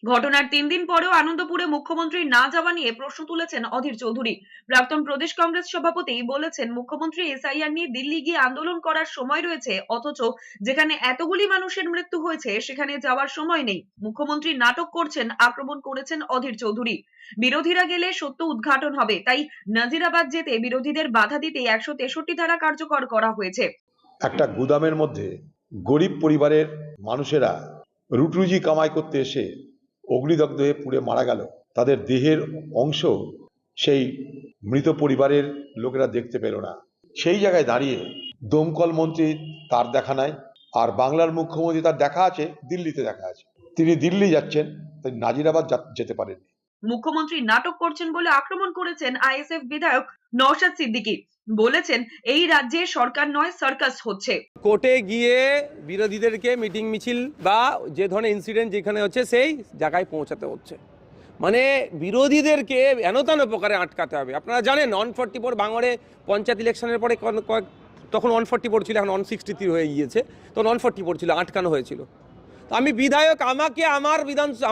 ঘটনার 3 দিন পরেও আনন্দপুরে মুখ্যমন্ত্রী না যাওয়া নিয়ে প্রশ্ন তুলেছেন অধীর চৌধুরী। প্রাক্তন প্রদেশ কংগ্রেস সভাপতি বলেছেন, মুখ্যমন্ত্রী এসআইআর নিয়ে দিল্লি গিয়ে আন্দোলন করার সময় রয়েছে, অথচ যেখানে এতগুলি মানুষের মৃত্যু হয়েছে সেখানে যাওয়ার সময় নেই। মুখ্যমন্ত্রী নাটক করছেন, আক্রমণ করেছেন অধীর চৌধুরী। বিরোধীরা গেলে সত্য উদ্ঘাটন হবে, তাই নাজিরাবাদ যেতে বিরোধীদের বাধা দিতে 163 ধারা কার্যকর করা হয়েছে। একটা গুদামের মধ্যে গরিব পরিবারের মানুষেরা রুটি কামাই করতে এসে অগ্নিদগ্ধ হয়ে পুড়ে মারা গেল। তাদের দেহের অংশ সেই মৃত পরিবারের লোকেরা দেখতে পেল না। সেই জায়গায় দাঁড়িয়ে দমকল মন্ত্রী তার দেখা নাই, আর বাংলার মুখ্যমন্ত্রী তার দেখা আছে, দিল্লিতে দেখা আছে। তিনি দিল্লি যাচ্ছেন, তাই নাজিরাবাদ যেতে পারেননি। মুখ্যমন্ত্রী নাটক করছেন বলে আক্রমণ করেছেন আইএসএফ বিধায়ক নওশাদ সিদ্দিকী। বলেছেন, এই রাজ্যে সরকার নয়, সার্কাস হচ্ছে। কোর্টে গিয়ে বিরোধীদেরকে মিটিং মিছিল বা যে ধরনের ইনসিডেন্ট যেখানে হচ্ছে সেই জায়গায় পৌঁছাতে হচ্ছে। মানে বিরোধীদেরকে এনতান প্রকারে আটকাতে হবে। আপনারা জানেন 144 বাঙড়ে পঞ্চায়েত ইলেকশনের পরে তখন 144 ছিল, এখন 163 হয়ে গিয়েছে। তখন 144 ছিল, আটকানো হয়েছিল। তো আমি বিধায়ক, আমাকে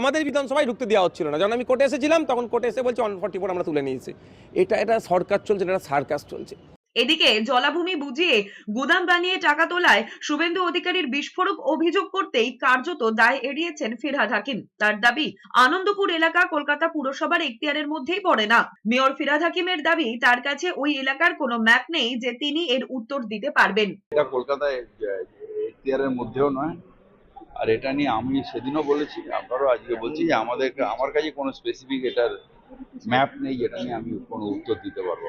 আমাদের বিধানসভায় ঢুকতে দেওয়া হচ্ছিল না। যখন আমি কোর্টে এসেছিলাম তখন কোর্টে এসে বলছে 144 আমরা তুলে নিয়েছি। এটা সরকার চলছে, এটা সার্কাস চলছে। এদিকে জলাভূমি বুঝিয়ে গুদাম বানিয়ে টাকা তোলায় শুভেন্দু অধিকারীর বিস্ফোরক অভিযোগ করতেই কার্যত দায় এড়িয়েছেন ফিরহাদ হাকিম। তার দাবি, আনন্দপুর এলাকা কলকাতা পুরসভার এখতিয়ারের মধ্যেই পড়ে না। মেয়র ফিরহাদ হাকিমের দাবি, তার কাছে ওই এলাকার কোনো ম্যাপ নেই যে তিনি এর উত্তর দিতে পারবেন। এটা কলকাতায় এখতিয়ারের মধ্যেও নয়। আর এটা নিয়ে আমি সেদিনও বলেছি, আপনারও আজকে বলছি যে আমার কাছে কোনো স্পেসিফিক এটার ম্যাপ নেই যেটা নিয়ে আমি কোনো উত্তর দিতে পারবো।